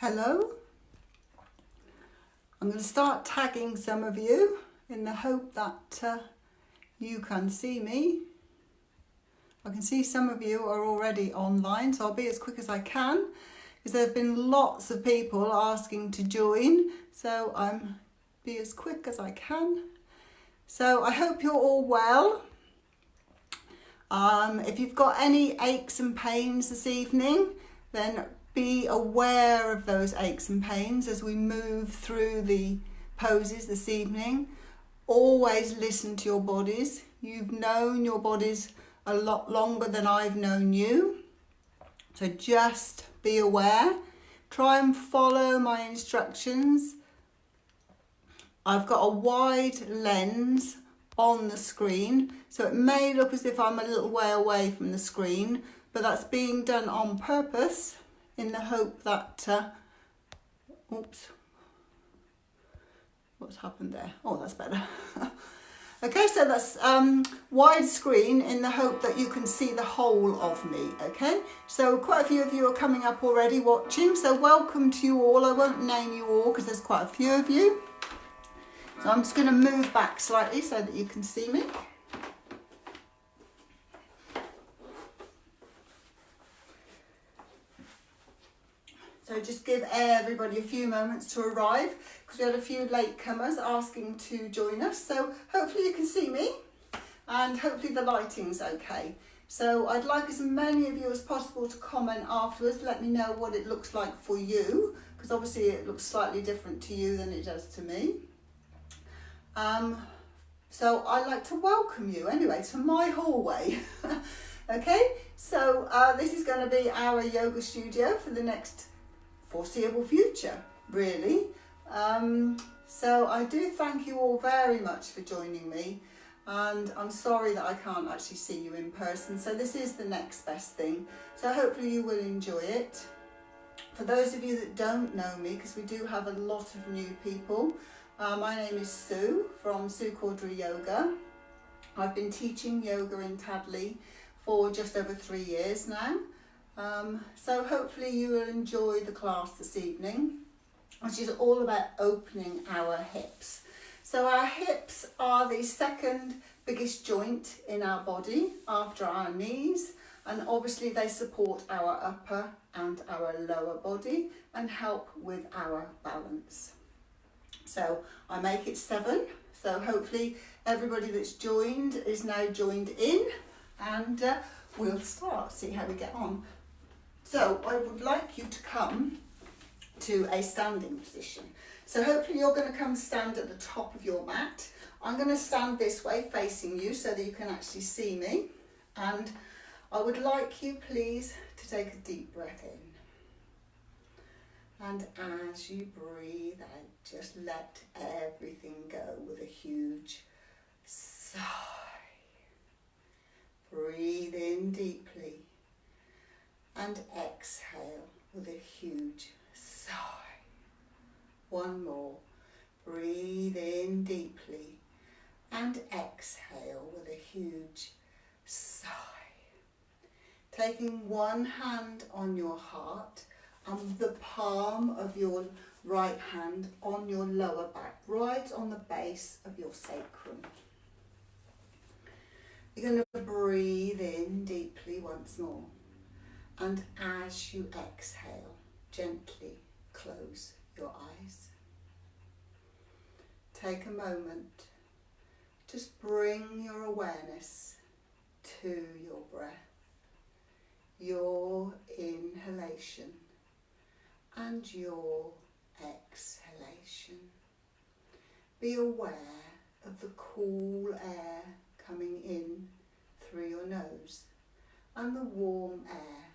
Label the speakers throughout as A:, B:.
A: Hello. I'm going to start tagging some of you in the hope that you can see me. I can see some of you are already online, so I'll be as quick as I can because there have been lots of people asking to join, so I'm be as quick as I can. So I hope you're all well. If you've got any aches and pains this evening, then be aware of those aches and pains as we move through the poses this evening. Always listen to your bodies. You've known your bodies a lot longer than I've known you. So just be aware. Try and follow my instructions. I've got a wide lens on the screen, so it may look as if I'm a little way away from the screen, but that's being done on purpose in the hope that, oops, what's happened there? Oh, that's better. Okay, so that's wide screen in the hope that you can see the whole of me, okay? So quite a few of you are coming up already watching, so welcome to you all. I won't name you all because there's quite a few of you. So I'm just going to move back slightly so that you can see me. So just give everybody a few moments to arrive because we had a few latecomers asking to join us. So hopefully you can see me and hopefully the lighting's okay. So I'd like as many of you as possible to comment afterwards. Let me know what it looks like for you because obviously it looks slightly different to you than it does to me. So I'd like to welcome you anyway to my hallway. Okay, so this is going to be our yoga studio for the next foreseeable future, really. So I do thank you all very much for joining me, and I'm sorry that I can't actually see you in person, so this is the next best thing. So hopefully you will enjoy it. For those of you that don't know me, because we do have a lot of new people, my name is Sue from Cordery Yoga. I've been teaching yoga in Tadley for just over 3 years now. So hopefully you will enjoy the class this evening, which is all about opening our hips. So our hips are the second biggest joint in our body after our knees, and obviously they support our upper and our lower body and help with our balance. So I make it 7, so hopefully everybody that's joined is now joined in, and we'll start, see how we get on. So I would like you to come to a standing position. So hopefully you're going to come stand at the top of your mat. I'm going to stand this way facing you so that you can actually see me, and I would like you please to take a deep breath in. And as you breathe out, just let everything go with a huge sigh. Breathe in deeply and exhale with a huge sigh. One more. Breathe in deeply and exhale with a huge sigh. Taking one hand on your heart and the palm of your right hand on your lower back, right on the base of your sacrum. You're going to breathe in deeply once more, and as you exhale, gently close your eyes. Take a moment, just bring your awareness to your breath, your inhalation and your exhalation. Be aware of the cool air coming in through your nose and the warm air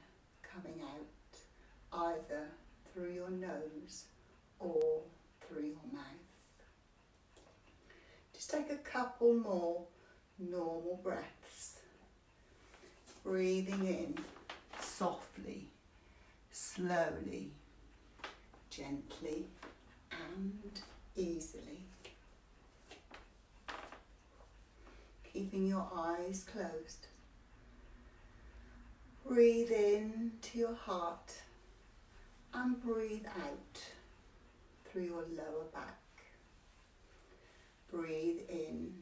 A: coming out either through your nose or through your mouth. Just take a couple more normal breaths. Breathing in softly, slowly, gently and easily. Keeping your eyes closed. Breathe in to your heart and breathe out through your lower back. Breathe in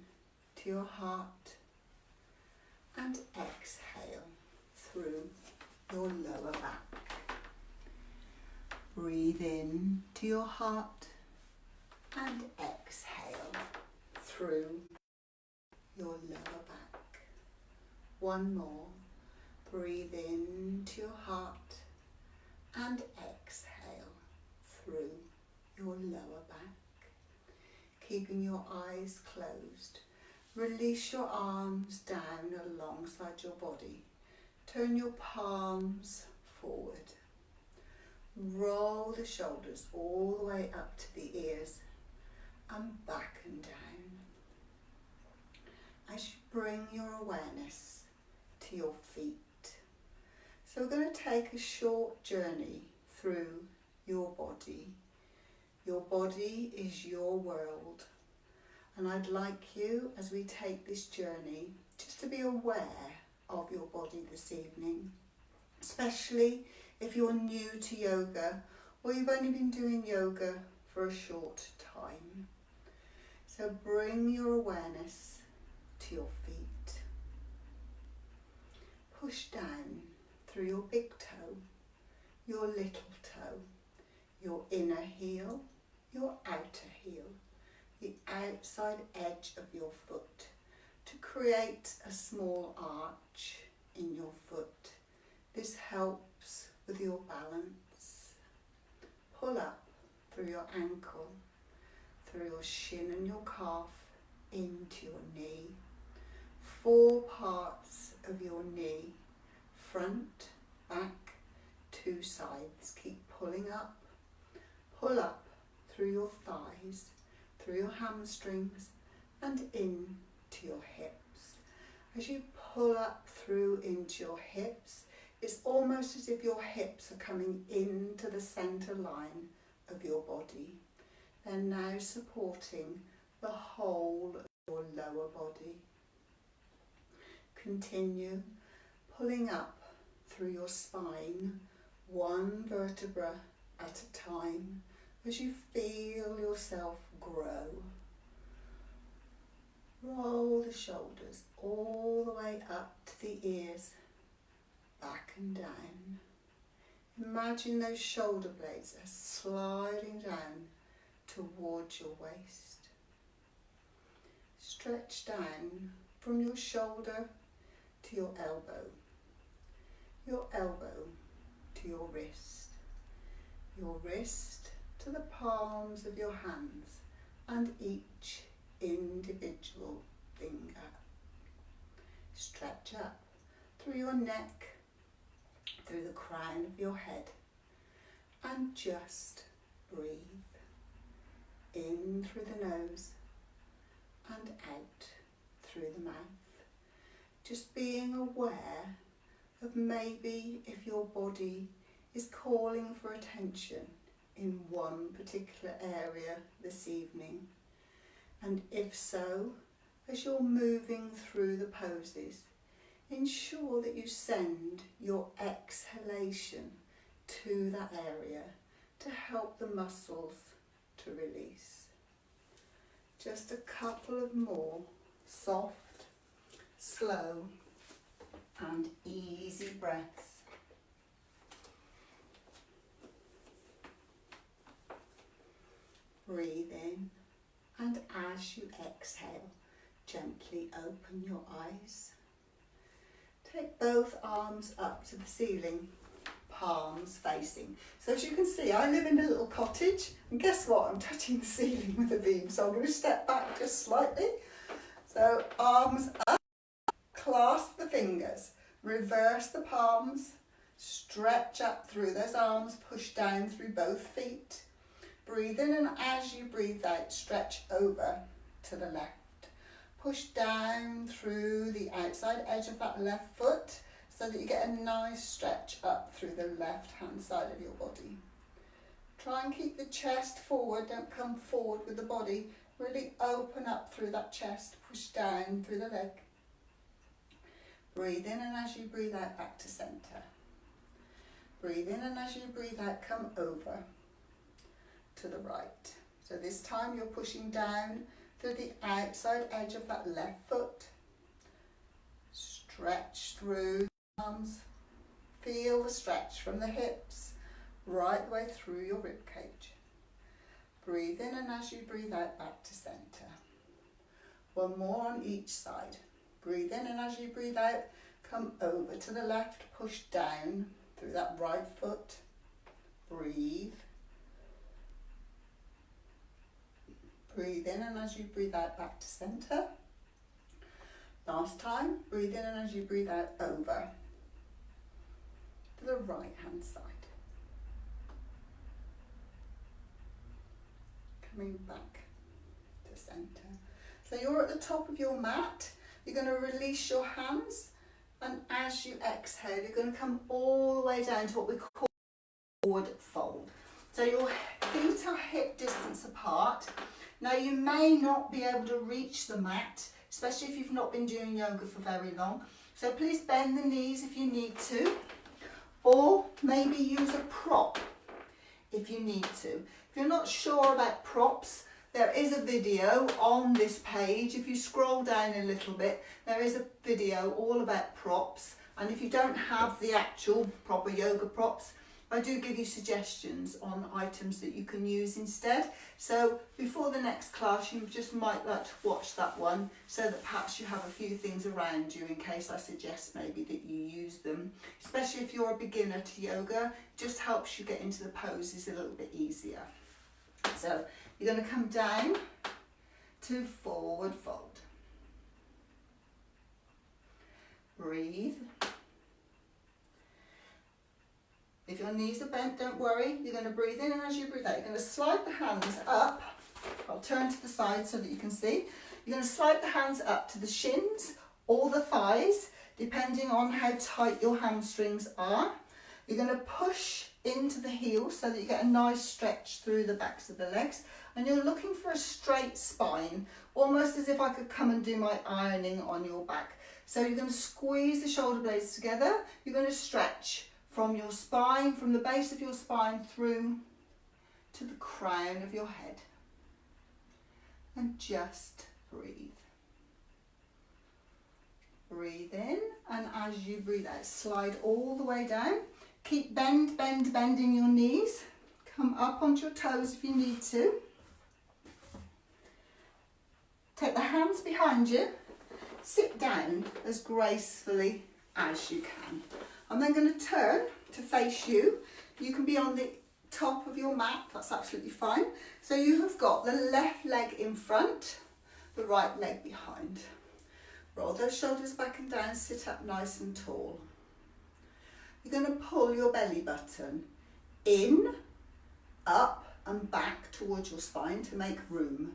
A: to your heart and exhale through your lower back. Breathe in to your heart and exhale through your lower back. One more. Breathe in to your heart and exhale through your lower back. Keeping your eyes closed, release your arms down alongside your body. Turn your palms forward. Roll the shoulders all the way up to the ears and back and down. As you bring your awareness to your feet. So we're going to take a short journey through your body. Your body is your world. And I'd like you, as we take this journey, just to be aware of your body this evening. Especially if you're new to yoga or you've only been doing yoga for a short time. So bring your awareness to your feet. Push down through your big toe, your little toe, your inner heel, your outer heel, the outside edge of your foot to create a small arch in your foot. This helps with your balance. Pull up through your ankle, through your shin and your calf, into your knee. 4 parts of your knee, front, back, 2 sides. Keep pulling up. Pull up through your thighs, through your hamstrings and into your hips. As you pull up through into your hips, it's almost as if your hips are coming into the centre line of your body. They're now supporting the whole of your lower body. Continue pulling up through your spine, 1 vertebra at a time, as you feel yourself grow. Roll the shoulders all the way up to the ears, back and down. Imagine those shoulder blades are sliding down towards your waist. Stretch down from your shoulder to your elbow to your wrist to the palms of your hands and each individual finger. Stretch up through your neck, through the crown of your head, and just breathe in through the nose and out through the mouth. Just being aware of maybe if your body is calling for attention in one particular area this evening. And if so, as you're moving through the poses, ensure that you send your exhalation to that area to help the muscles to release. Just a couple of more soft, slow and easy breaths. Breathe in, and as you exhale, gently open your eyes. Take both arms up to the ceiling, palms facing. So as you can see, I live in a little cottage, and guess what? I'm touching the ceiling with a beam, so I'm going to step back just slightly. So arms up, clasp the fingers, reverse the palms, stretch up through those arms, push down through both feet. Breathe in, and as you breathe out, stretch over to the left. Push down through the outside edge of that left foot so that you get a nice stretch up through the left hand side of your body. Try and keep the chest forward, don't come forward with the body. Really open up through that chest, push down through the leg. Breathe in, and as you breathe out, back to centre. Breathe in, and as you breathe out, come over to the right. So this time you're pushing down through the outside edge of that left foot. Stretch through the arms. Feel the stretch from the hips right the way through your rib cage. Breathe in, and as you breathe out, back to centre. One more on each side. Breathe in, and as you breathe out, come over to the left, push down through that right foot. Breathe. Breathe in, and as you breathe out, back to centre. Last time, breathe in, and as you breathe out, over to the right hand side. Coming back to centre. So you're at the top of your mat. You're going to release your hands, and as you exhale, you're going to come all the way down to what we call forward fold. So your feet are hip distance apart. Now you may not be able to reach the mat, especially if you've not been doing yoga for very long. So please bend the knees if you need to, or maybe use a prop if you need to. If you're not sure about props, there is a video on this page. If you scroll down a little bit, there is a video all about props. And if you don't have the actual proper yoga props, I do give you suggestions on items that you can use instead. So before the next class, you just might like to watch that one so that perhaps you have a few things around you in case I suggest maybe that you use them. Especially if you're a beginner to yoga, it just helps you get into the poses a little bit easier. So you're going to come down to forward fold. Breathe. If your knees are bent, don't worry. You're going to breathe in, and as you breathe out, you're going to slide the hands up. I'll turn to the side so that you can see. You're going to slide the hands up to the shins or the thighs, depending on how tight your hamstrings are. You're going to push into the heels so that you get a nice stretch through the backs of the legs. And you're looking for a straight spine, almost as if I could come and do my ironing on your back. So you're going to squeeze the shoulder blades together. You're going to stretch from your spine, from the base of your spine through to the crown of your head. And just breathe. Breathe in, and as you breathe out, slide all the way down. Keep bending your knees. Come up onto your toes if you need to. Take the hands behind you. Sit down as gracefully as you can. I'm then going to turn to face you. You can be on the top of your mat, that's absolutely fine. So you have got the left leg in front, the right leg behind. Roll those shoulders back and down, sit up nice and tall. You're going to pull your belly button in, up and back towards your spine to make room.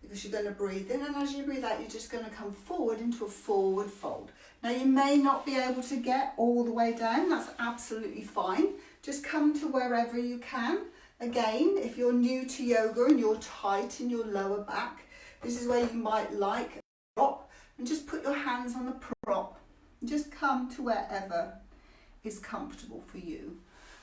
A: Because you're going to breathe in, and as you breathe out, you're just going to come forward into a forward fold. Now you may not be able to get all the way down, that's absolutely fine. Just come to wherever you can. Again, if you're new to yoga and you're tight in your lower back, this is where you might like a prop, and just put your hands on the prop and just come to wherever is comfortable for you.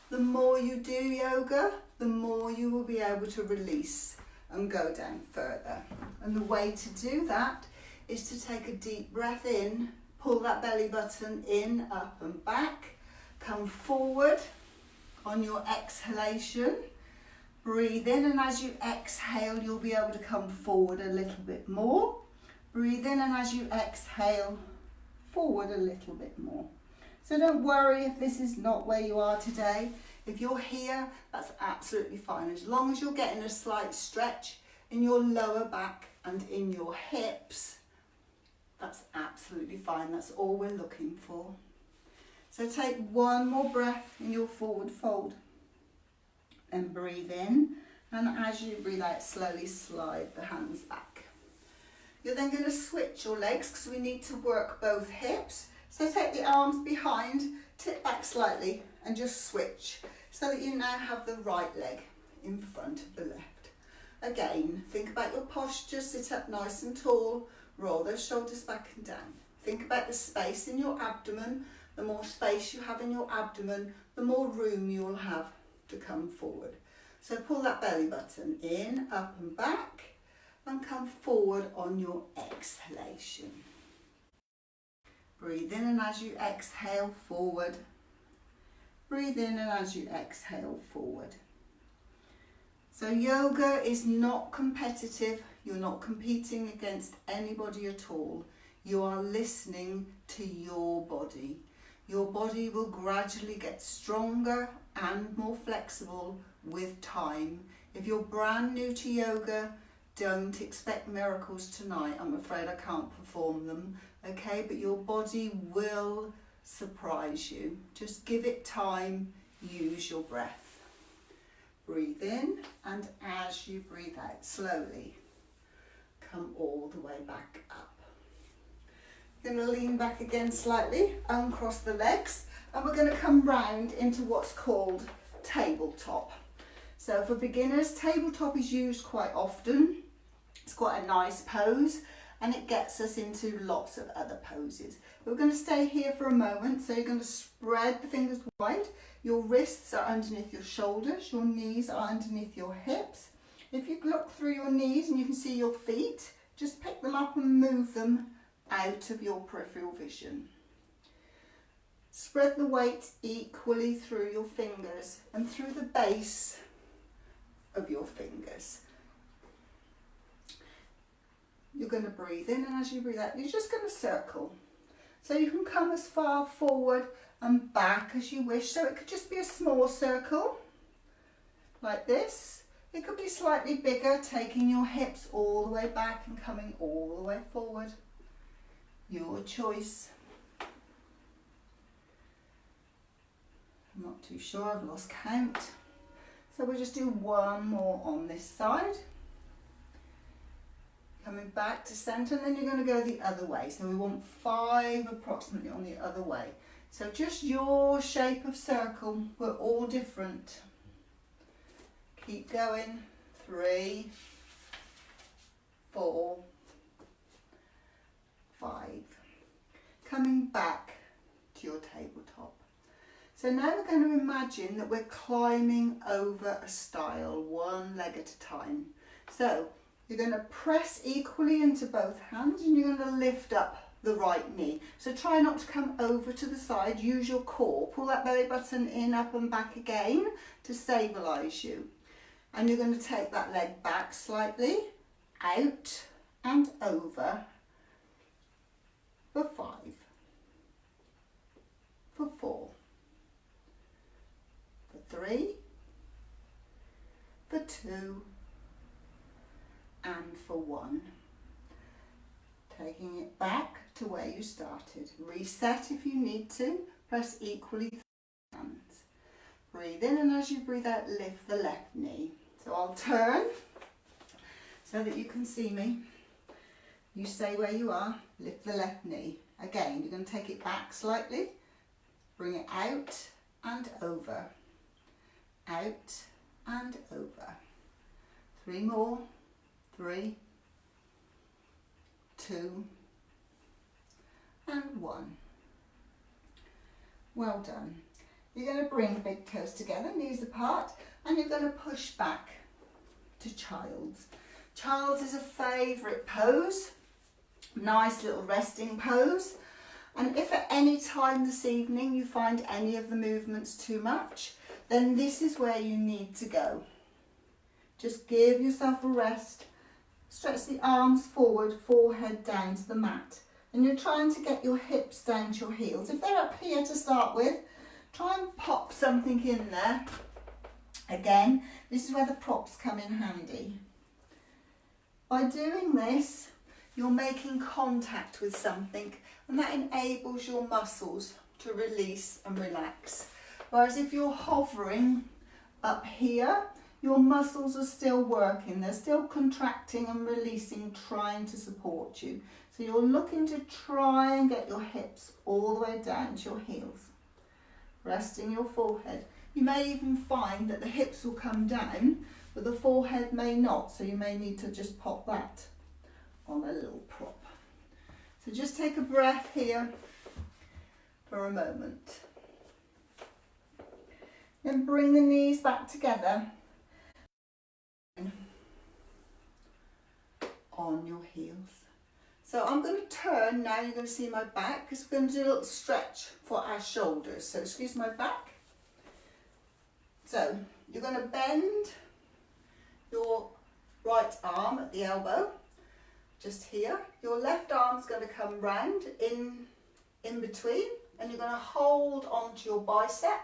A: The more you do yoga, the more you will be able to release and go down further. And the way to do that is to take a deep breath in, pull that belly button in, up and back, come forward on your exhalation, breathe in, and as you exhale you'll be able to come forward a little bit more. Breathe in, and as you exhale, forward a little bit more. So don't worry if this is not where you are today. If you're here, that's absolutely fine. As long as you're getting a slight stretch in your lower back and in your hips, that's absolutely fine. That's all we're looking for. So take one more breath in your forward fold. And breathe in. And as you breathe out, slowly slide the hands back. You're then going to switch your legs because we need to work both hips. So take the arms behind, tip back slightly and just switch so that you now have the right leg in front of the left. Again, think about your posture, sit up nice and tall, roll those shoulders back and down. Think about the space in your abdomen, the more space you have in your abdomen, the more room you'll have to come forward. So pull that belly button in, up and back, and come forward on your exhalation. Breathe in, and as you exhale, forward. Breathe in, and as you exhale, forward. So yoga is not competitive. You're not competing against anybody at all. You are listening to your body. Your body will gradually get stronger and more flexible with time. If you're brand new to yoga, don't expect miracles tonight. I'm afraid I can't perform them, okay? But your body will surprise you. Just give it time, use your breath. Breathe in, and as you breathe out, slowly come all the way back up. You're going to lean back again slightly, uncross the legs, and we're going to come round into what's called tabletop. So for beginners, tabletop is used quite often. It's quite a nice pose, and it gets us into lots of other poses. We're going to stay here for a moment, so you're going to spread the fingers wide. Your wrists are underneath your shoulders, your knees are underneath your hips. If you look through your knees and you can see your feet, just pick them up and move them out of your peripheral vision. Spread the weight equally through your fingers and through the base of your fingers. You're going to breathe in, and as you breathe out, you're just going to circle. So you can come as far forward and back as you wish. So it could just be a small circle, like this. It could be slightly bigger, taking your hips all the way back and coming all the way forward. Your choice. I'm not too sure, I've lost count. So we'll just do one more on this side. Coming back to centre, and then you're going to go the other way. So we want 5 approximately on the other way. So just your shape of circle, we're all different. Keep going. 3, 4, 5. Coming back to your tabletop. So now we're going to imagine that we're climbing over a stile, one leg at a time. So you're going to press equally into both hands, and you're going to lift up the right knee. So try not to come over to the side, use your core. Pull that belly button in, up and back again to stabilise you. And you're going to take that leg back slightly, out and over for 5, for 4, for 3, for 2, and for 1. Taking it back to where you started. Reset if you need to. Press equally through the hands. Breathe in, and as you breathe out, lift the left knee. So I'll turn so that you can see me. You stay where you are, lift the left knee. Again, you're going to take it back slightly, bring it out and over, out and over. 3 more, 3, 2 and 1. Well done. You're going to bring the big toes together, knees apart, and you're going to push back to Child's. Child's is a favourite pose, nice little resting pose. And if at any time this evening you find any of the movements too much, then this is where you need to go. Just give yourself a rest. Stretch the arms forward, forehead down to the mat. And you're trying to get your hips down to your heels. If they're up here to start with, try and pop something in there. Again, this is where the props come in handy. By doing this, you're making contact with something, and that enables your muscles to release and relax. Whereas if you're hovering up here, your muscles are still working. They're still contracting and releasing, trying to support you. So you're looking to try and get your hips all the way down to your heels. Resting your forehead. You may even find that the hips will come down, but the forehead may not. So you may need to just pop that on a little prop. So just take a breath here for a moment. Then bring the knees back together on your heels. So I'm going to turn now. You're going to see my back because we're going to do a little stretch for our shoulders. So excuse my back. So you're going to bend your right arm at the elbow, just here. Your left arm's going to come round in between, and you're going to hold onto your bicep.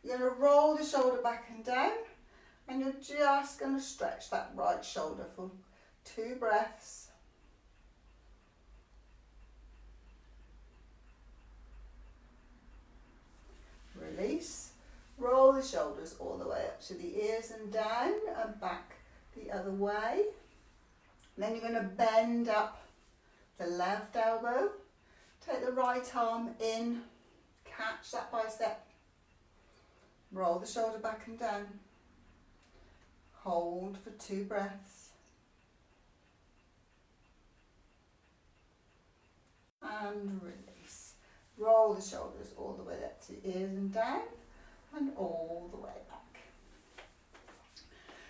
A: You're going to roll the shoulder back and down, and you're just going to stretch that right shoulder for 2 breaths. Release. Roll the shoulders all the way up to the ears and down and back the other way. Then you're going to bend up the left elbow. Take the right arm in, catch that bicep. Roll the shoulder back and down. Hold for 2 breaths. And release. Roll the shoulders all the way up to the ears and down and all the way back.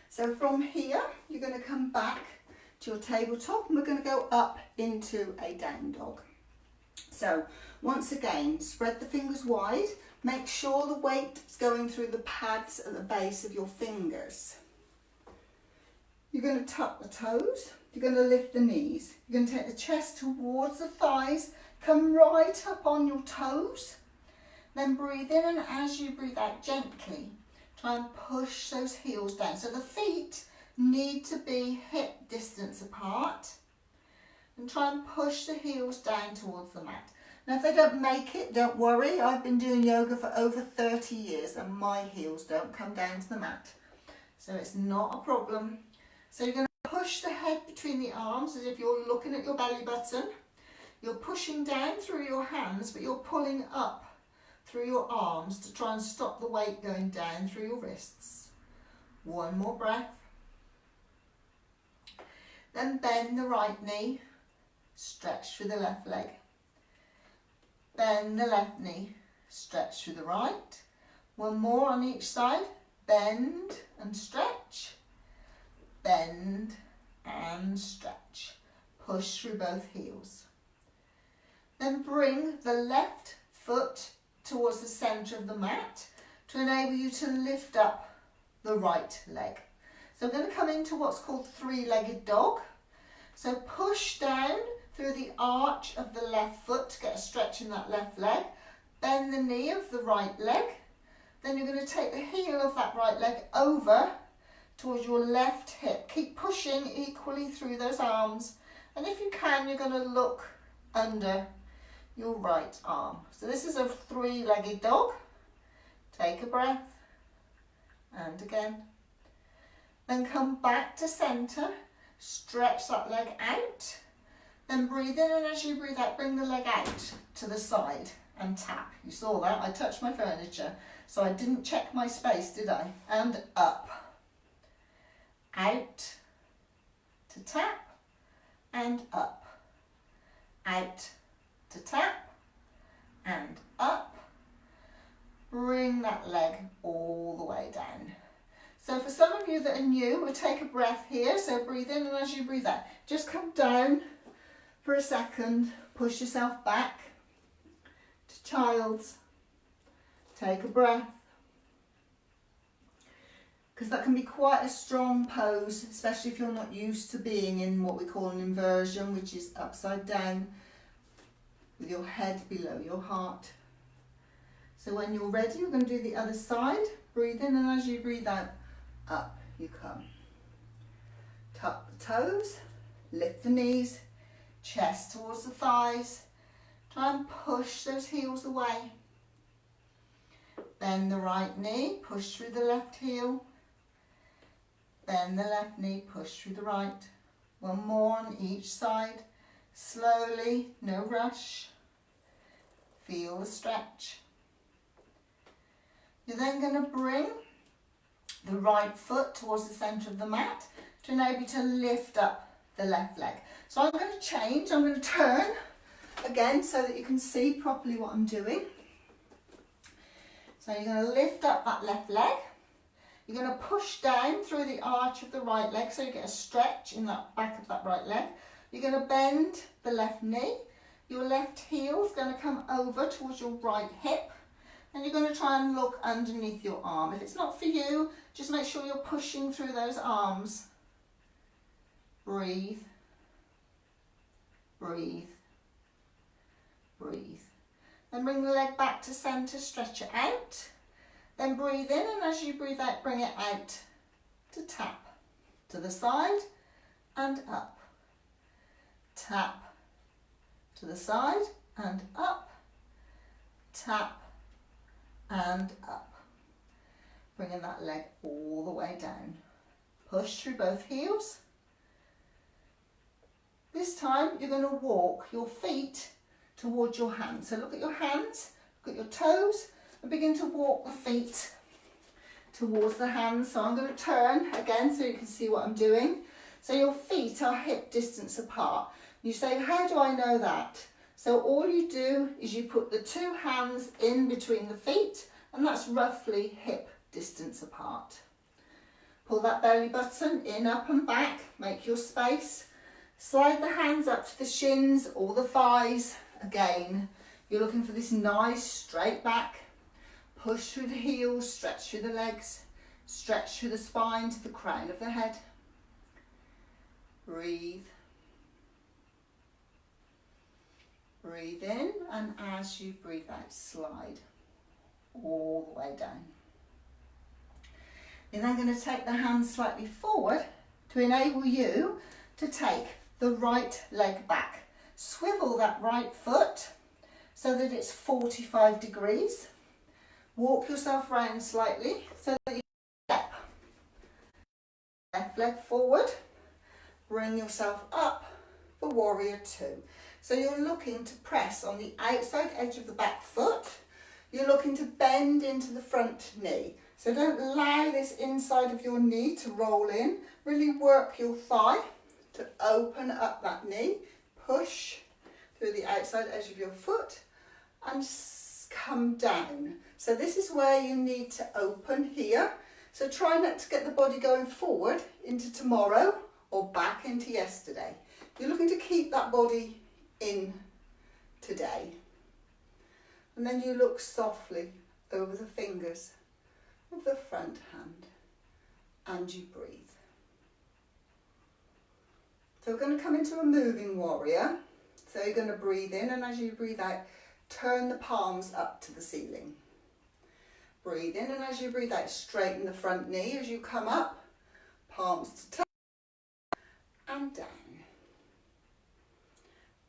A: So from here, you're going to come back to your tabletop and we're going to go up into a down dog. So once again, spread the fingers wide. Make sure the weight is going through the pads at the base of your fingers. You're going to tuck the toes. You're going to lift the knees. You're going to take the chest towards the thighs. Come right up on your toes. Then breathe in, and as you breathe out gently, try and push those heels down. So the feet need to be hip distance apart. And try and push the heels down towards the mat. Now if they don't make it, don't worry. I've been doing yoga for over 30 years and my heels don't come down to the mat. So it's not a problem. So you're going to push the head between the arms as if you're looking at your belly button. You're pushing down through your hands, but you're pulling up through your arms to try and stop the weight going down through your wrists. 1 more breath. Then bend the right knee, stretch through the left leg. Bend the left knee, stretch through the right. 1 more on each side. Bend and stretch. Bend and stretch. Push through both heels. Then bring the left foot towards the centre of the mat to enable you to lift up the right leg. So I'm going to come into what's called 3-legged dog. So push down through the arch of the left foot to get a stretch in that left leg. Bend the knee of the right leg. Then you're going to take the heel of that right leg over towards your left hip. Keep pushing equally through those arms. And if you can, you're going to look under your right arm. So this is a 3-legged dog. Take a breath. And again. Then come back to centre. Stretch that leg out. Then breathe in, and as you breathe out, bring the leg out to the side and tap. You saw that? I touched my furniture. So I didn't check my space, did I? And up. Out to tap and up. Out to tap and up. Bring that leg all the way down. So for some of you that are new, we'll take a breath here. So breathe in, and as you breathe out, just come down for a second. Push yourself back to child's. Take a breath. Because that can be quite a strong pose, especially if you're not used to being in what we call an inversion, which is upside down with your head below your heart. So when you're ready, we're going to do the other side. Breathe in, and as you breathe out, up you come. Tuck the toes, lift the knees, chest towards the thighs. Try and push those heels away. Bend the right knee, push through the left heel. Bend the left knee, push through the right. 1 more on each side. Slowly, no rush. Feel the stretch. You're then going to bring the right foot towards the centre of the mat to enable you to lift up the left leg. So I'm going to change. I'm going to turn again, so that you can see properly what I'm doing. So you're going to lift up that left leg. You're going to push down through the arch of the right leg so you get a stretch in that back of that right leg. You're going to bend the left knee. Your left heel is going to come over towards your right hip. And you're going to try and look underneath your arm. If it's not for you, just make sure you're pushing through those arms. Breathe. Breathe. Breathe. Then bring the leg back to centre, stretch it out. Then breathe in, and as you breathe out, bring it out to tap. To the side and up. Tap. To the side and up. Tap and up. Bringing that leg all the way down. Push through both heels. This time you're going to walk your feet towards your hands. So look at your hands, look at your toes, and begin to walk the feet towards the hands. So I'm going to turn again so you can see what I'm doing. So your feet are hip distance apart. You say, how do I know that? So all you do is you put the two hands in between the feet, and that's roughly hip distance apart. Pull that belly button in, up and back, make your space. Slide the hands up to the shins or the thighs. Again, you're looking for this nice straight back. Push through the heels, stretch through the legs, stretch through the spine to the crown of the head. Breathe. Breathe in, and as you breathe out, slide all the way down. You're then going to take the hands slightly forward to enable you to take the right leg back. Swivel that right foot so that it's 45 degrees. Walk yourself round slightly so that you step. Left leg forward. Bring yourself up for warrior two. So you're looking to press on the outside edge of the back foot. You're looking to bend into the front knee. So don't allow this inside of your knee to roll in. Really work your thigh to open up that knee. Push through the outside edge of your foot and come down. So this is where you need to open here. So try not to get the body going forward into tomorrow or back into yesterday. You're looking to keep that body in today. And then you look softly over the fingers of the front hand and you breathe. So we're going to come into a moving warrior. So you're going to breathe in, and as you breathe out, turn the palms up to the ceiling. Breathe in, and as you breathe out, straighten the front knee as you come up, palms to touch and down.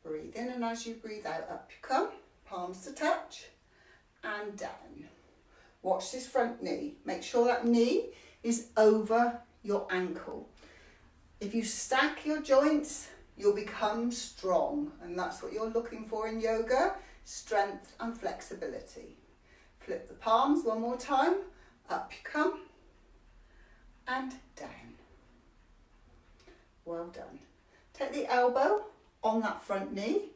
A: Breathe in, and as you breathe out, up you come, palms to touch and down. Watch this front knee. Make sure that knee is over your ankle. If you stack your joints, you'll become strong, and that's what you're looking for in yoga, strength and flexibility. Flip the palms one more time, up you come and down. Well done. Take the elbow on that front knee,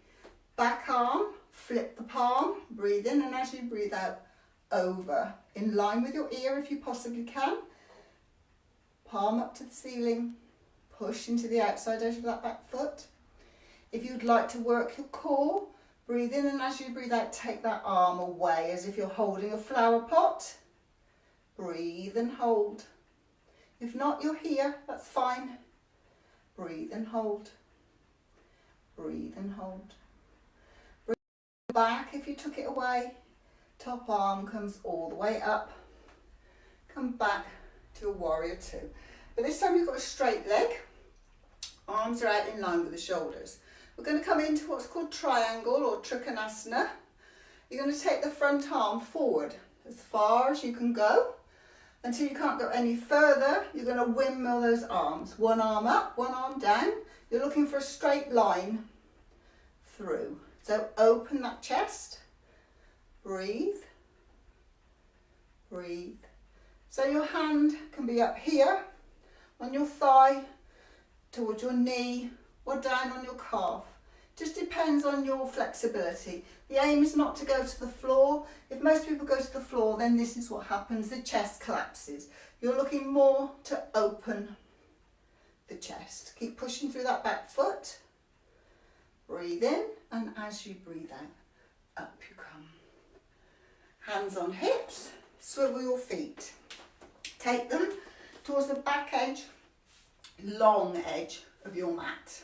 A: back arm, flip the palm, breathe in, and as you breathe out, over, in line with your ear if you possibly can. Palm up to the ceiling, push into the outside edge of that back foot. If you'd like to work your core, breathe in, and as you breathe out, take that arm away as if you're holding a flower pot. Breathe and hold. If not, you're here, that's fine. Breathe and hold. Breathe and hold. Breathe back if you took it away. Top arm comes all the way up. Come back to a warrior two. But this time you've got a straight leg. Arms are out in line with the shoulders. We're going to come into what's called triangle or trikonasana. You're going to take the front arm forward as far as you can go. Until you can't go any further, you're going to windmill those arms. One arm up, one arm down. You're looking for a straight line through. So open that chest. Breathe. Breathe. So your hand can be up here on your thigh, towards your knee, or down on your calf. Just depends on your flexibility. The aim is not to go to the floor. If most people go to the floor, then this is what happens. The chest collapses. You're looking more to open the chest. Keep pushing through that back foot. Breathe in, and as you breathe out, up you come. Hands on hips, swivel your feet. Take them towards the back edge, long edge of your mat.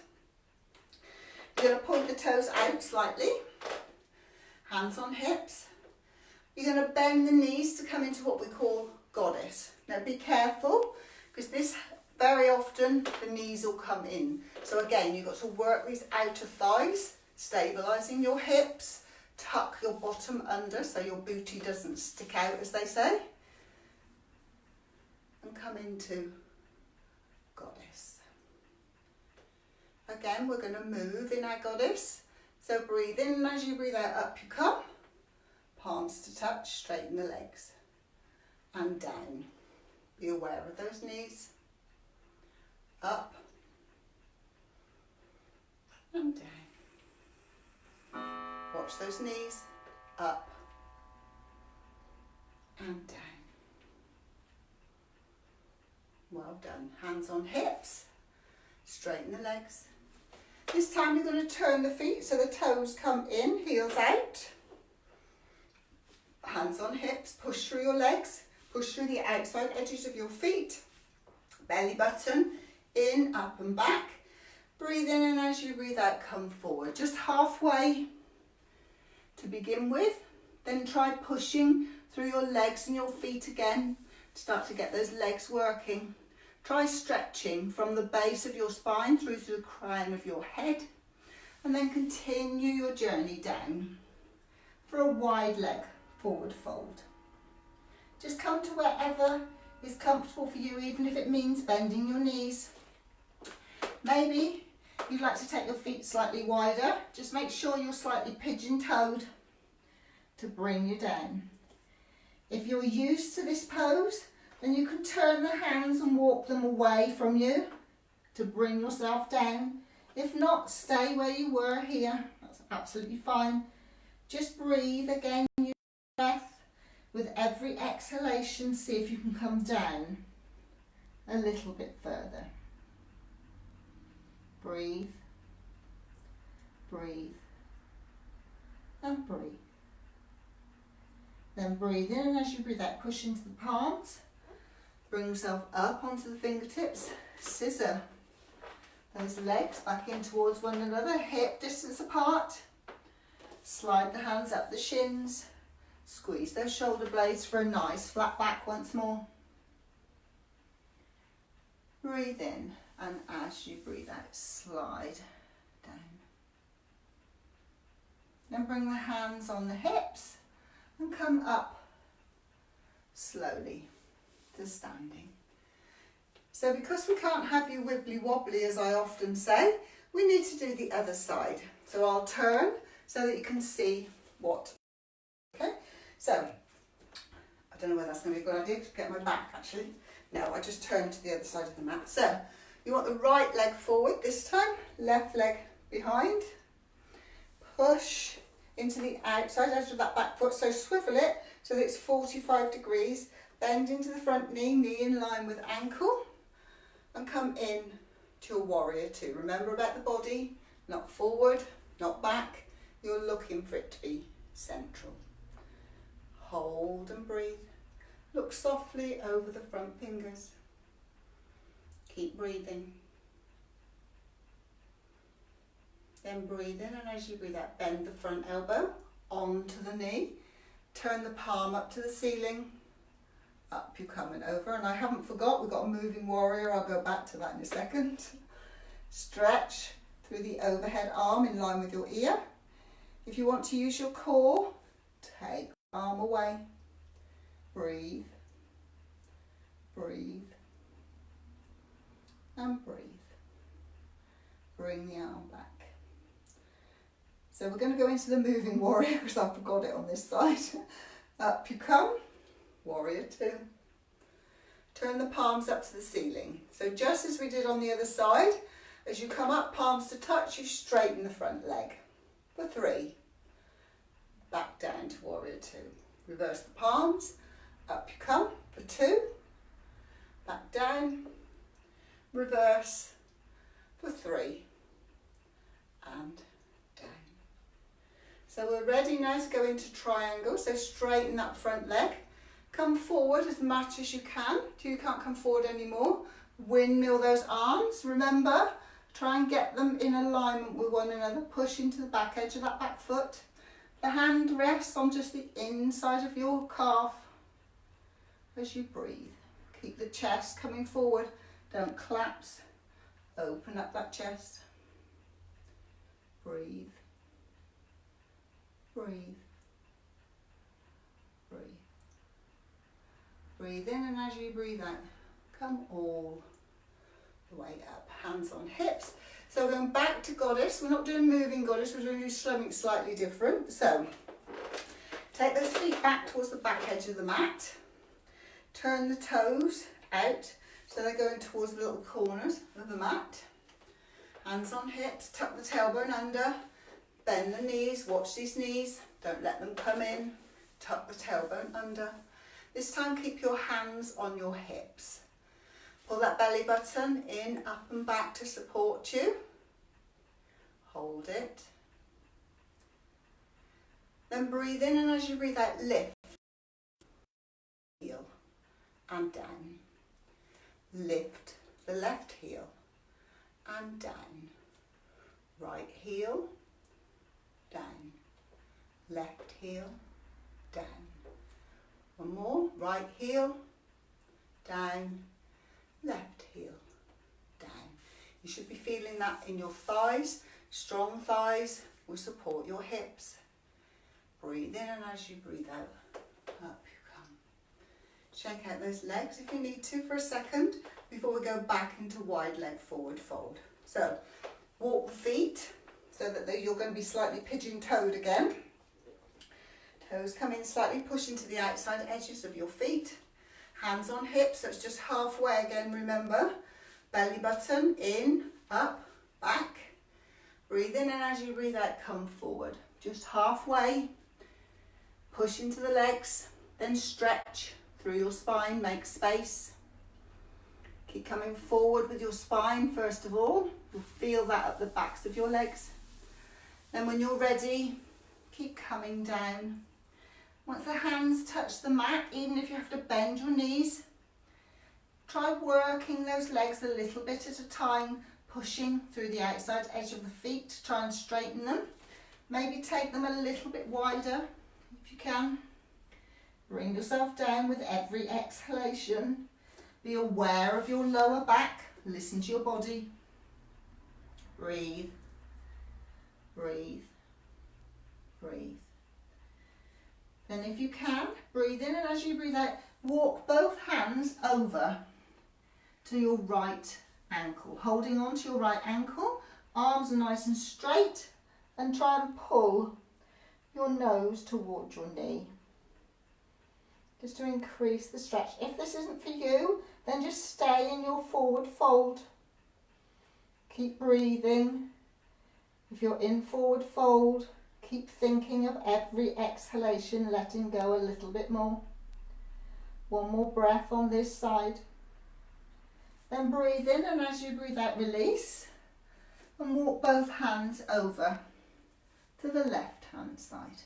A: You're going to point the toes out slightly, hands on hips. You're going to bend the knees to come into what we call goddess. Now be careful, because this very often the knees will come in. So again, you've got to work these outer thighs, stabilising your hips, tuck your bottom under so your booty doesn't stick out, as they say, and come into goddess. Again, we're going to move in our goddess. So breathe in, and as you breathe out, up you come. Palms to touch, straighten the legs. And down. Be aware of those knees. Up. And down. Watch those knees. Up. And down. Well done. Hands on hips. Straighten the legs. This time you're going to turn the feet so the toes come in, heels out. Hands on hips, push through your legs, push through the outside edges of your feet. Belly button, in, up and back. Breathe in, and as you breathe out, come forward. Just halfway to begin with. Then try pushing through your legs and your feet again. Start to get those legs working. Try stretching from the base of your spine through to the crown of your head, and then continue your journey down for a wide leg forward fold. Just come to wherever is comfortable for you, even if it means bending your knees. Maybe you'd like to take your feet slightly wider. Just make sure you're slightly pigeon-toed to bring you down. If you're used to this pose, then you can turn the hands and walk them away from you to bring yourself down. If not, stay where you were here. That's absolutely fine. Just breathe again, use breath. With every exhalation, see if you can come down a little bit further. Breathe, breathe, and breathe. Then breathe in, and as you breathe out, push into the palms. Bring yourself up onto the fingertips, scissor those legs back in towards one another, hip distance apart. Slide the hands up the shins, squeeze those shoulder blades for a nice flat back once more. Breathe in, and as you breathe out, slide down. Then bring the hands on the hips and come up slowly to standing. So because we can't have you wibbly wobbly, as I often say, we need to do the other side. So I'll turn so that you can see what. Okay, so I don't know whether that's going to be a good idea to get my back actually. No, I just turn to the other side of the mat. So you want the right leg forward this time, left leg behind. Push into the outside edge of that back foot, so swivel it so that it's 45 degrees. Bend into the front knee, knee in line with ankle, and come in to your warrior two. Remember about the body, not forward, not back. You're looking for it to be central. Hold and breathe. Look softly over the front fingers. Keep breathing. Then breathe in, and as you breathe out, bend the front elbow onto the knee. Turn the palm up to the ceiling. Up you come and over, and I haven't forgot, we've got a moving warrior. I'll go back to that in a second. Stretch through the overhead arm in line with your ear. If you want to use your core, take arm away. Breathe, breathe, and breathe. Bring the arm back. So we're going to go into the moving warrior because I forgot it on this side. Up you come. Warrior two. Turn the palms up to the ceiling. So just as we did on the other side, As you come up, palms to touch, you straighten the front leg for 3. Back down to warrior 2. Reverse the palms, up you come for 2. Back down, reverse for 3. And down. So we're ready now to go into triangle. So straighten that front leg. Come forward as much as you can till you can't come forward anymore. Windmill those arms. Remember, try and get them in alignment with one another. Push into the back edge of that back foot. The hand rests on just the inside of your calf as you breathe. Keep the chest coming forward. Don't collapse. Open up that chest. Breathe. Breathe. Breathe. Breathe in, and as you breathe out, come all the way up. Hands on hips. So we're going back to goddess. We're not doing moving goddess, we're doing something slightly different. So take those feet back towards the back edge of the mat. Turn the toes out so they're going towards the little corners of the mat. Hands on hips, tuck the tailbone under, bend the knees, watch these knees, don't let them come in, tuck the tailbone under. This time keep your hands on your hips. Pull that belly button in, up and back to support you. Hold it. Then breathe in, and as you breathe out, lift. Heel and down. Lift the left heel and down. Right heel, down. Left heel, down. One more. Right heel, down. Left heel, down. You should be feeling that in your thighs. Strong thighs will support your hips. Breathe in, and as you breathe out, up you come. Shake out those legs if you need to for a second before we go back into wide leg forward fold. So walk the feet so that you're going to be slightly pigeon-toed again. Toes come in slightly, push into the outside edges of your feet. Hands on hips, so it's just halfway again, remember. Belly button, in, up, back. Breathe in, and as you breathe out, come forward. Just halfway. Push into the legs, then stretch through your spine, make space. Keep coming forward with your spine first of all. You'll feel that at the backs of your legs. Then when you're ready, keep coming down. Once the hands touch the mat, even if you have to bend your knees, try working those legs a little bit at a time, pushing through the outside edge of the feet to try and straighten them. Maybe take them a little bit wider if you can. Bring yourself down with every exhalation. Be aware of your lower back. Listen to your body. Breathe. Breathe. Breathe. Then if you can, breathe in, and as you breathe out, walk both hands over to your right ankle. Holding on to your right ankle, arms are nice and straight, and try and pull your nose towards your knee. Just to increase the stretch. If this isn't for you, then just stay in your forward fold. Keep breathing. If you're in forward fold, keep thinking of every exhalation, letting go a little bit more. One more breath on this side. Then breathe in, and as you breathe out, release. And walk both hands over to the left hand side.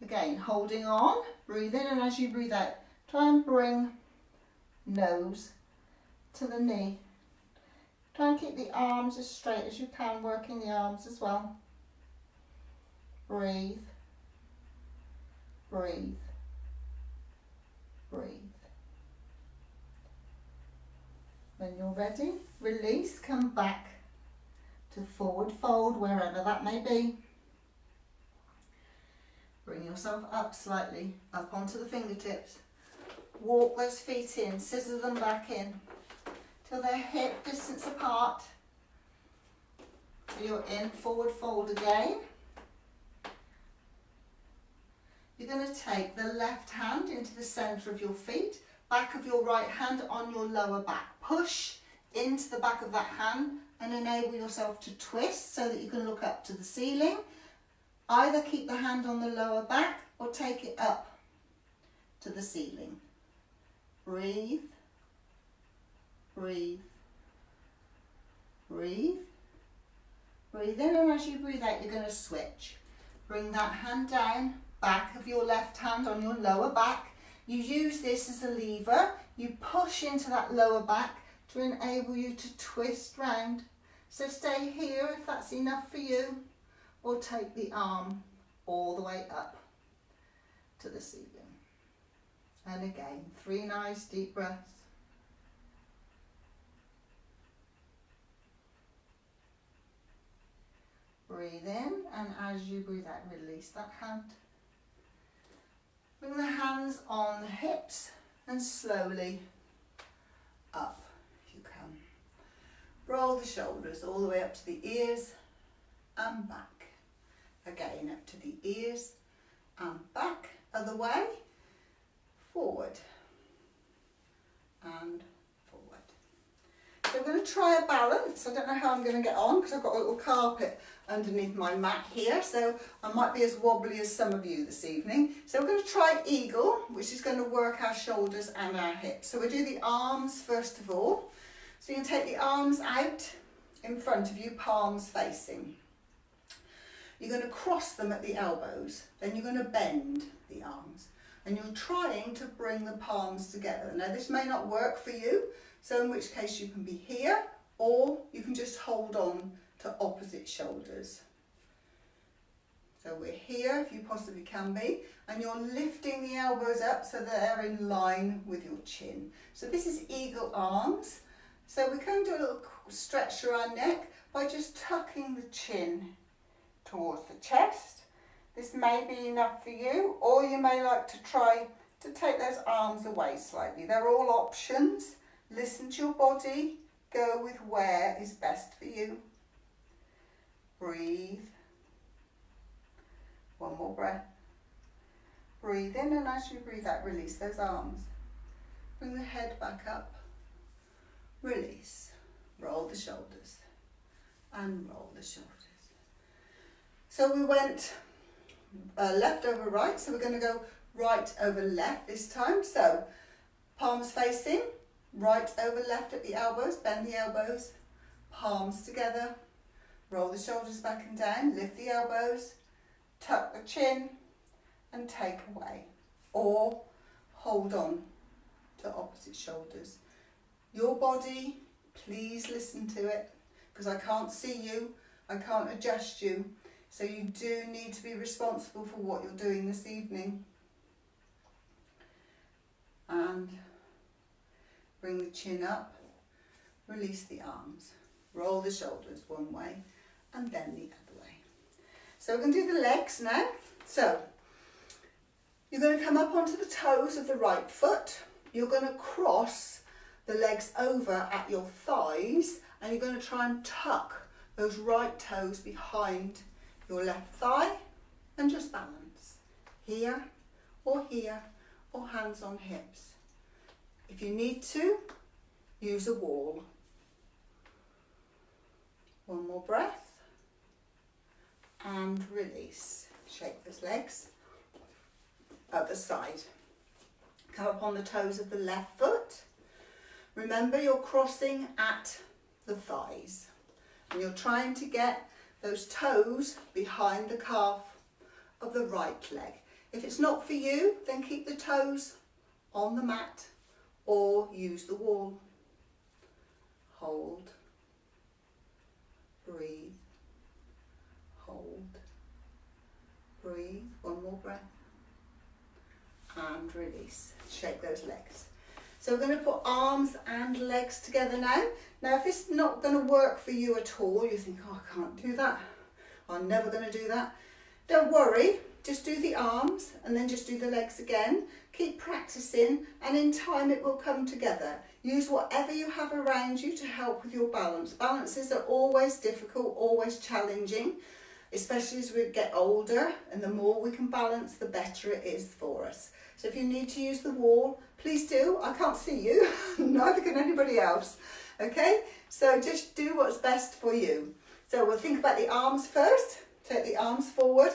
A: Again, holding on, breathe in, and as you breathe out, try and bring nose to the knee. Try and keep the arms as straight as you can, working the arms as well. Breathe, breathe, breathe. When you're ready, release, come back to forward fold, wherever that may be. Bring yourself up slightly, up onto the fingertips. Walk those feet in, scissor them back in till they're hip distance apart. So you're in forward fold again. You're going to take the left hand into the centre of your feet, back of your right hand on your lower back. Push into the back of that hand and enable yourself to twist so that you can look up to the ceiling. Either keep the hand on the lower back or take it up to the ceiling. Breathe, breathe, breathe. Breathe in, and as you breathe out, you're going to switch. Bring that hand down, back of your left hand on your lower back. You use this as a lever. You push into that lower back to enable you to twist round. So stay here if that's enough for you, or take the arm all the way up to the ceiling. And again, 3 nice deep breaths. Breathe in, and as you breathe out, release that hand. Bring the hands on the hips and slowly up if you can. Roll the shoulders all the way up to the ears and back. Again, up to the ears and back. Other way, forward and forward. So we're going to try a balance. I don't know how I'm going to get on because I've got a little carpet underneath my mat here, so I might be as wobbly as some of you this evening. So we're going to try eagle, which is going to work our shoulders and our hips. So we'll do the arms first of all. So you can take the arms out in front of you, palms facing. You're going to cross them at the elbows, then you're going to bend the arms, and you're trying to bring the palms together. Now this may not work for you, so in which case you can be here, or you can just hold on to opposite shoulders. So we're here if you possibly can be, and you're lifting the elbows up so they're in line with your chin. So this is eagle arms. So we can do a little stretch through our neck by just tucking the chin towards the chest. This may be enough for you, or you may like to try to take those arms away slightly. They're all options. Listen to your body, go with where is best for you. Breathe. One more breath. Breathe in, and as you breathe out, release those arms. Bring the head back up. Release. Roll the shoulders. And roll the shoulders. So we went left over right, so we're going to go right over left this time. So palms facing, right over left at the elbows, bend the elbows, palms together, roll the shoulders back and down, lift the elbows, tuck the chin and take away, or hold on to opposite shoulders. Your body, please listen to it, because I can't see you, I can't adjust you, so you do need to be responsible for what you're doing this evening. And bring the chin up, release the arms, roll the shoulders one way and then the other way. So we're going to do the legs now. So you're going to come up onto the toes of the right foot. You're going to cross the legs over at your thighs, and you're going to try and tuck those right toes behind your left thigh and just balance here or hands on hips. If you need to, use a wall. One more breath and release. Shake those legs. Other side. Come up on the toes of the left foot. Remember, you're crossing at the thighs and you're trying to get those toes behind the calf of the right leg. If it's not for you, then keep the toes on the mat or use the wall. Hold, breathe, hold, breathe. One more breath and release. Shake those legs. So we're going to put arms and legs together now. Now if it's not going to work for you at all, you think, oh, I can't do that, I'm never going to do that, don't worry, just do the arms and then just do the legs again. Keep practicing and in time it will come together. Use whatever you have around you to help with your balance. Balances are always difficult, always challenging, especially as we get older, and the more we can balance, the better it is for us. So if you need to use the wall, please do. I can't see you, neither can anybody else. Okay, so just do what's best for you. So we'll think about the arms first. Take the arms forward,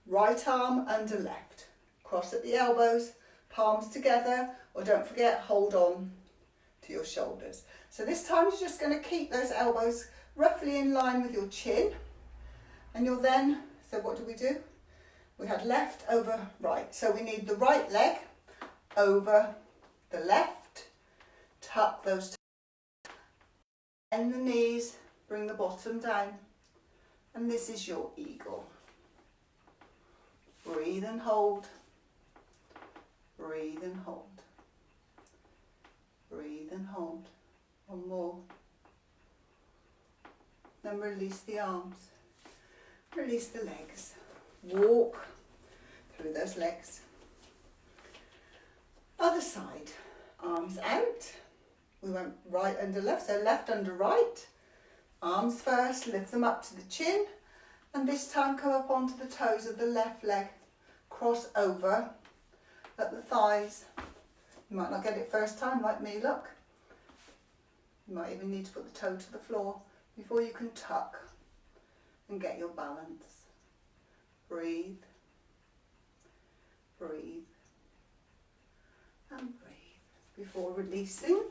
A: right arm under left. Cross at the elbows, palms together, or don't forget, hold on to your shoulders. So this time you're just going to keep those elbows roughly in line with your chin. And you'll then, so what do we do? We had left over right. So we need the right leg over the left. Tuck those toes. Bend the knees, bring the bottom down. And this is your eagle. Breathe and hold. Breathe and hold. Breathe and hold. One more. Then release the arms. Release the legs. Walk through those legs. Other side. Arms out. We went right under left, so left under right. Arms first, lift them up to the chin. And this time come up onto the toes of the left leg. Cross over at the thighs. You might not get it first time like me, look. You might even need to put the toe to the floor before you can tuck and get your balance. Breathe, breathe, and breathe before releasing.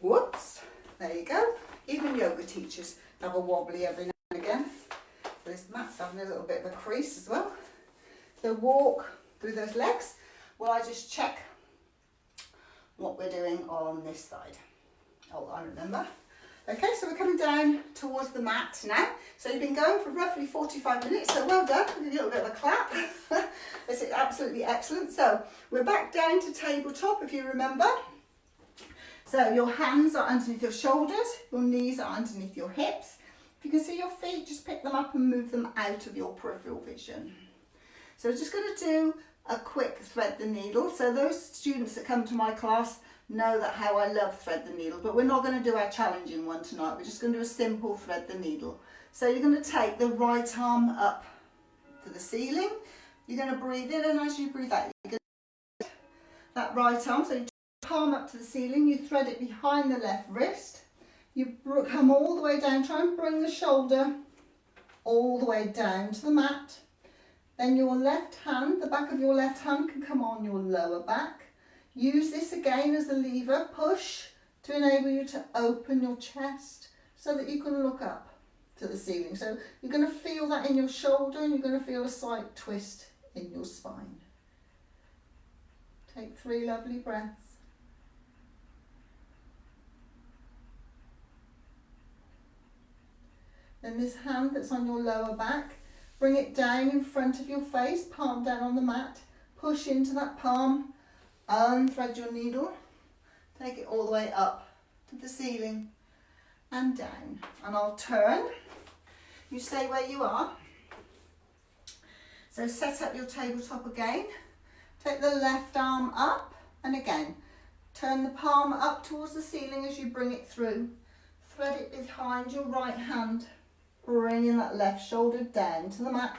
A: Whoops, there you go. Even yoga teachers have a wobbly every now and again. This mat's having a little bit of a crease as well. So walk through those legs while I just check what we're doing on this side. Oh, I remember. Okay, so we're coming down towards the mat now. So you've been going for roughly 45 minutes, so well done. Give you a little bit of a clap. This is absolutely excellent. So we're back down to tabletop, if you remember. So your hands are underneath your shoulders, your knees are underneath your hips. If you can see your feet, just pick them up and move them out of your peripheral vision. So we're just going to do a quick thread the needle. So those students that come to my class know that how I love thread the needle, but we're not going to do our challenging one tonight. We're just going to do a simple thread the needle. So you're going to take the right arm up to the ceiling. You're going to breathe in, and as you breathe out, you're going to that right arm. So you palm up to the ceiling, you thread it behind the left wrist. You come all the way down, try and bring the shoulder all the way down to the mat. Then your left hand, the back of your left hand can come on your lower back. Use this again as a lever, push to enable you to open your chest so that you can look up to the ceiling. So you're going to feel that in your shoulder, and you're going to feel a slight twist in your spine. Take 3 lovely breaths. Then this hand that's on your lower back, bring it down in front of your face, palm down on the mat. Push into that palm, unthread your needle, take it all the way up to the ceiling and down. And I'll turn. You stay where you are. So set up your tabletop again. Take the left arm up, and again, turn the palm up towards the ceiling as you bring it through. Thread it behind your right hand. Bringing that left shoulder down to the mat.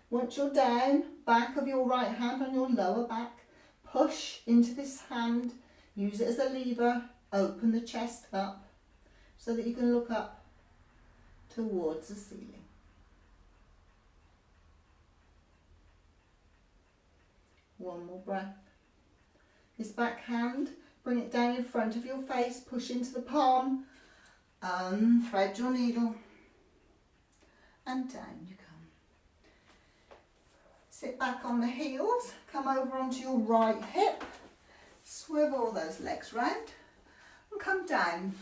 A: Once you're down, back of your right hand on your lower back, push into this hand, use it as a lever, open the chest up so that you can look up towards the ceiling. One more breath. This back hand, bring it down in front of your face, push into the palm, unthread your needle, and down you come. Sit back on the heels, come over onto your right hip, swivel those legs round, and come down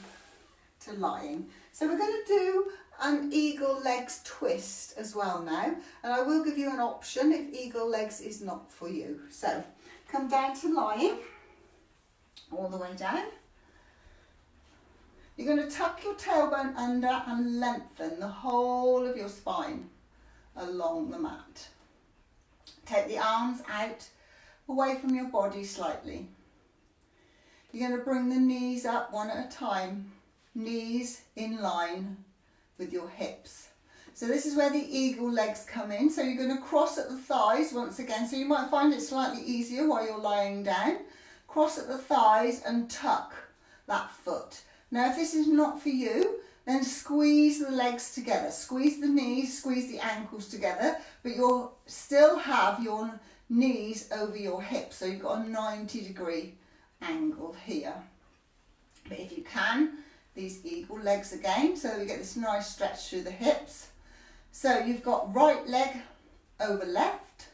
A: to lying. So we're going to do an eagle legs twist as well now, and I will give you an option if eagle legs is not for you. So come down to lying, all the way down. You're going to tuck your tailbone under and lengthen the whole of your spine along the mat. Take the arms out, away from your body slightly. You're going to bring the knees up one at a time, knees in line with your hips. So this is where the eagle legs come in. So you're going to cross at the thighs once again. So you might find it slightly easier while you're lying down. Cross at the thighs and tuck that foot. Now if this is not for you, then squeeze the legs together. Squeeze the knees, squeeze the ankles together, but you'll still have your knees over your hips, so you've got a 90-degree angle here. But if you can, these eagle legs again, so you get this nice stretch through the hips. So you've got right leg over left.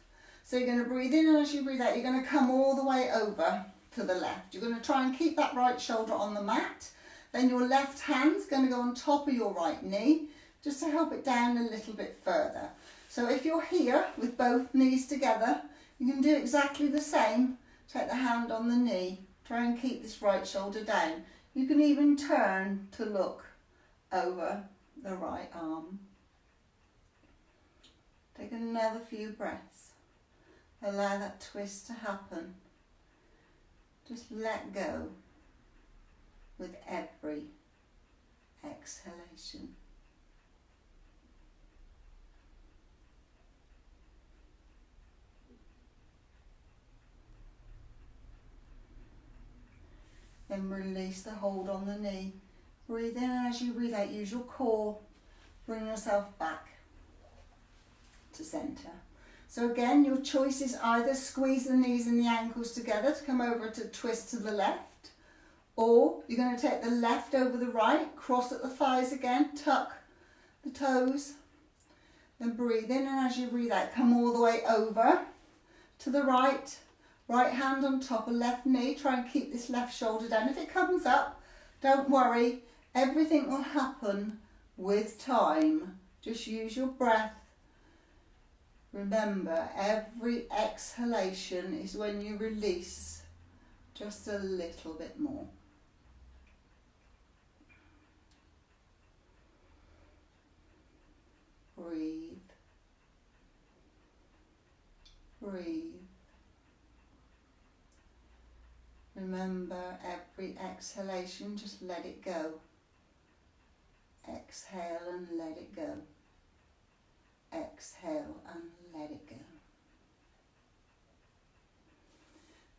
A: So you're going to breathe in, and as you breathe out, you're going to come all the way over to the left. You're going to try and keep that right shoulder on the mat. Then your left hand's going to go on top of your right knee, just to help it down a little bit further. So if you're here with both knees together, you can do exactly the same. Take the hand on the knee. Try and keep this right shoulder down. You can even turn to look over the right arm. Take another few breaths. Allow that twist to happen. Just let go with every exhalation. Then release the hold on the knee. Breathe in, and as you breathe out, use your core. Bring yourself back to centre. So again, your choice is either squeeze the knees and the ankles together to come over to twist to the left, or you're going to take the left over the right, cross at the thighs again, tuck the toes, then breathe in, and as you breathe out, come all the way over to the right. Right hand on top of left knee. Try and keep this left shoulder down. If it comes up, don't worry. Everything will happen with time. Just use your breath. Remember, every exhalation is when you release just a little bit more. Breathe. Breathe. Remember, every exhalation, just let it go. Exhale and let it go. Exhale and let it go.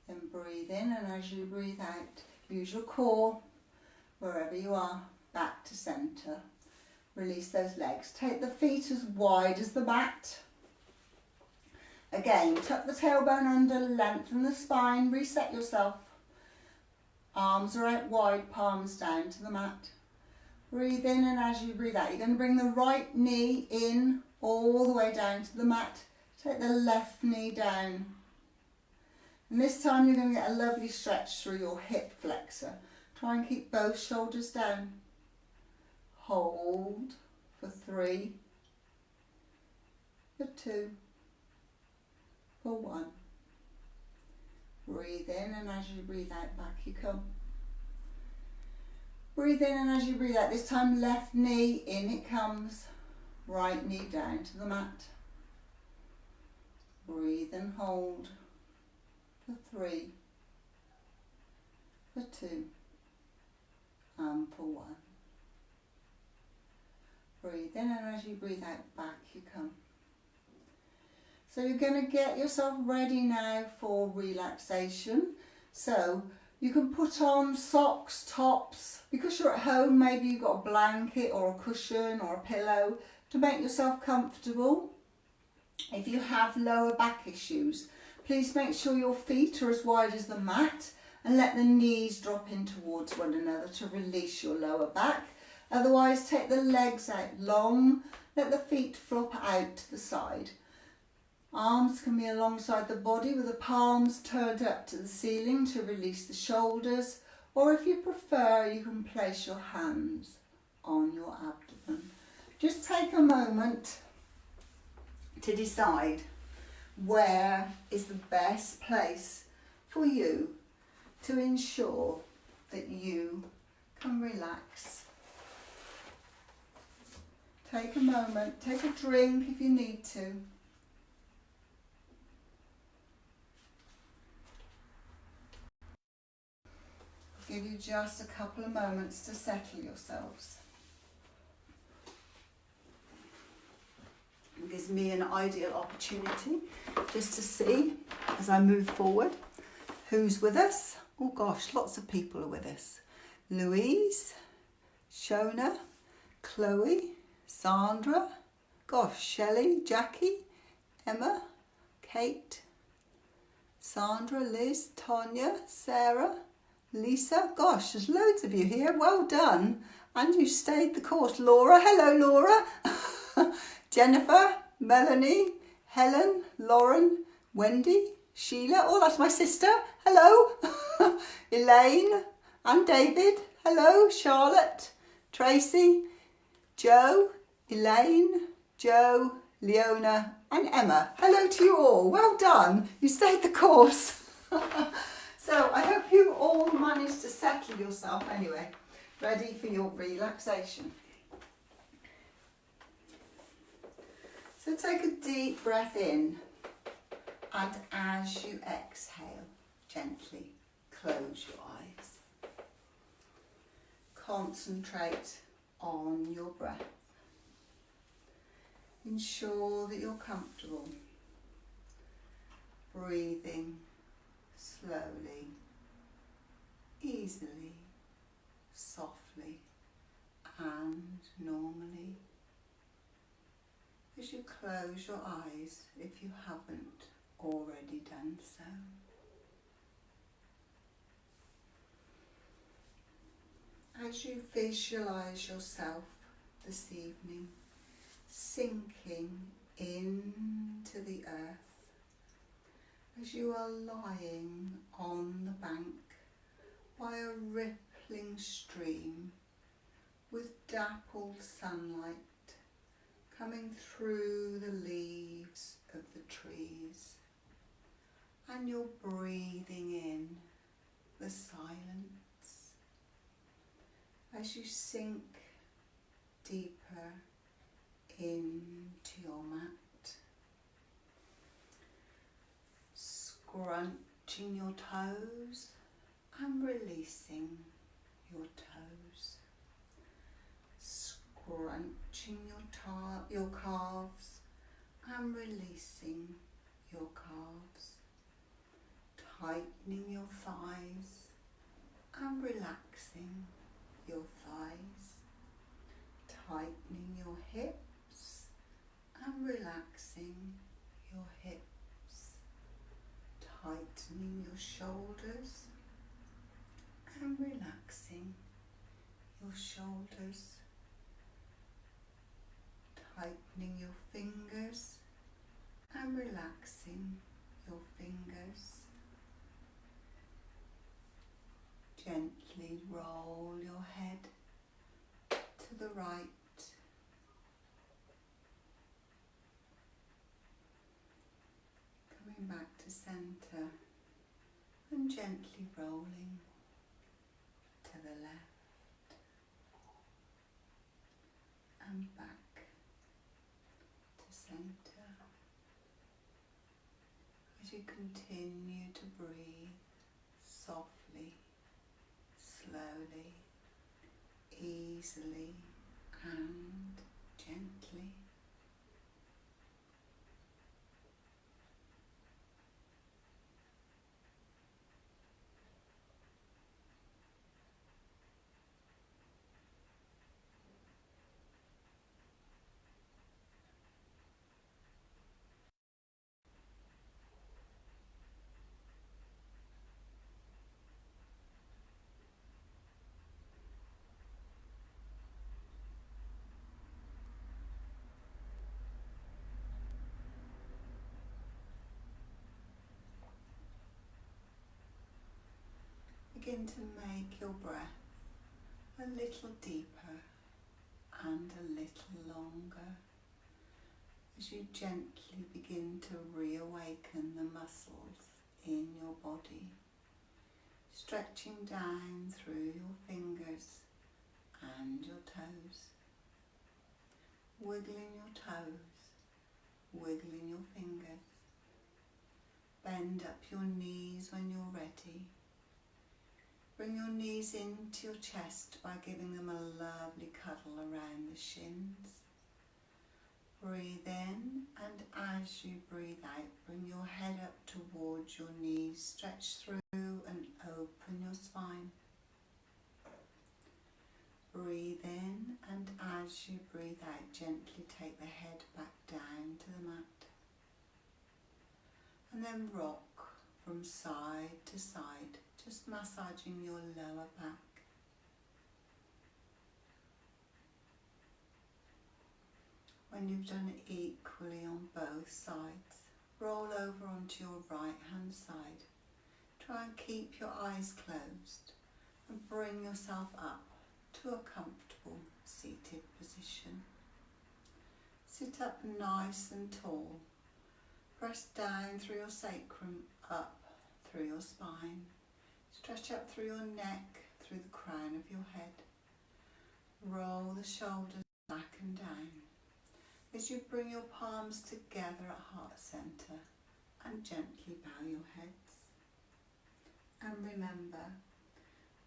A: Then breathe in, and as you breathe out, use your core, wherever you are, back to centre. Release those legs. Take the feet as wide as the mat. Again, tuck the tailbone under, lengthen the spine, reset yourself. Arms are out wide, palms down to the mat. Breathe in, and as you breathe out, you're going to bring the right knee in all the way down to the mat. Take the left knee down. And this time you're going to get a lovely stretch through your hip flexor. Try and keep both shoulders down. Hold for 3, for 2, for 1. Breathe in, and as you breathe out, back you come. Breathe in, and as you breathe out, this time left knee, in it comes. Right knee down to the mat. Breathe and hold for 3, for 2, and for 1. Breathe in, and as you breathe out, back you come. So you're going to get yourself ready now for relaxation. So you can put on socks, tops. Because you're at home, maybe you've got a blanket or a cushion or a pillow to make yourself comfortable. If you have lower back issues, please make sure your feet are as wide as the mat and let the knees drop in towards one another to release your lower back. Otherwise, take the legs out long, let the feet flop out to the side. Arms can be alongside the body with the palms turned up to the ceiling to release the shoulders, or if you prefer, you can place your hands on your abdomen. Just take a moment to decide where is the best place for you to ensure that you can relax. Take a moment, take a drink if you need to. Give you just a couple of moments to settle yourselves. It gives me an ideal opportunity just to see, as I move forward, who's with us. Oh gosh, lots of people are with us. Louise, Shona, Chloe, Sandra, gosh, Shelley, Jackie, Emma, Kate, Sandra, Liz, Tonya, Sarah, Lisa. Gosh, there's loads of you here. Well done. And you stayed the course. Laura, hello Laura. Jennifer, Melanie, Helen, Lauren, Wendy, Sheila. Oh, that's my sister. Hello. Elaine and David. Hello. Charlotte, Tracy, Joe, Elaine, Joe, Leona and Emma. Hello to you all. Well done. You stayed the course. So I hope you all managed to settle yourself anyway. Ready for your relaxation. So take a deep breath in, and as you exhale, gently close your eyes. Concentrate on your breath. Ensure that you're comfortable, breathing slowly, easily, softly and normally. As you close your eyes, if you haven't already done so. As you visualise yourself this evening, sinking into the earth, as you are lying on the bank by a rippling stream with dappled sunlight coming through the leaves of the trees, and you're breathing in the silence as you sink deeper into your mat, scrunching your toes and releasing your toes, scrunching your calves and releasing your calves, tightening your thighs and relaxing your thighs, tightening your hips and relaxing your hips, tightening your shoulders and relaxing your shoulders, tightening your fingers and relaxing your fingers. Gently roll your head to the right, coming back to centre and gently rolling to the left and back to centre as you continue to breathe softly, slowly, easily and gently. Begin to make your breath a little deeper and a little longer as you gently begin to reawaken the muscles in your body, stretching down through your fingers and your toes, wiggling your toes, wiggling your fingers. Bend up your knees when you're ready. Bring your knees into your chest by giving them a lovely cuddle around the shins. Breathe in, and as you breathe out, bring your head up towards your knees. Stretch through and open your spine. Breathe as you breathe out, gently take the head back down to the mat. And then rock from side to side, just massaging your lower back. When you've done it equally on both sides, roll over onto your right hand side. Try and keep your eyes closed and bring yourself up to a comfortable seated position. Sit up nice and tall. Press down through your sacrum, up through your spine. Stretch up through your neck, through the crown of your head. Roll the shoulders back and down as you bring your palms together at heart centre and gently bow your heads. And remember,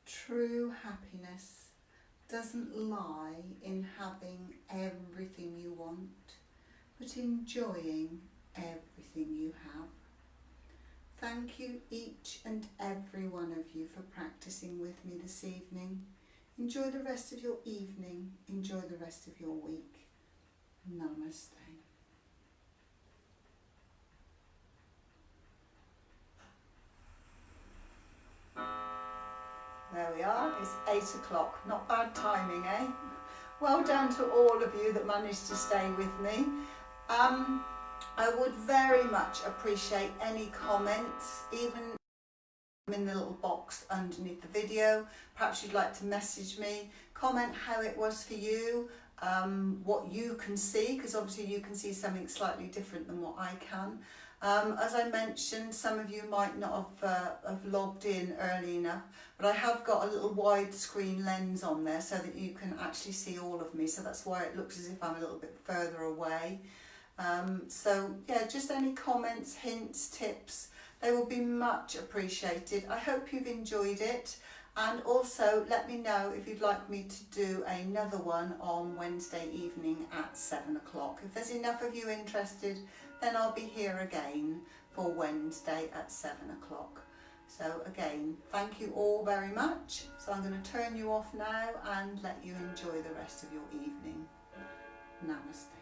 A: true happiness doesn't lie in having everything you want, but enjoying everything you have. Thank you each and every one of you for practicing with me this evening. Enjoy the rest of your evening, enjoy the rest of your week. Namaste. There we are, it's 8 o'clock. Not bad timing, eh? Well done to all of you that managed to stay with me. I would very much appreciate any comments, even in the little box underneath the video. Perhaps you'd like to message me, comment how it was for you, what you can see, because obviously you can see something slightly different than what I can. As I mentioned, some of you might not have logged in early enough, but I have got a little widescreen lens on there so that you can actually see all of me, so that's why it looks as if I'm a little bit further away. So yeah, just any comments, hints, tips, they will be much appreciated. I hope you've enjoyed it, and also let me know if you'd like me to do another one on Wednesday evening at 7 o'clock. If there's enough of you interested, then I'll be here again for Wednesday at 7 o'clock. So again, thank you all very much. So I'm going to turn you off now and let you enjoy the rest of your evening. Namaste.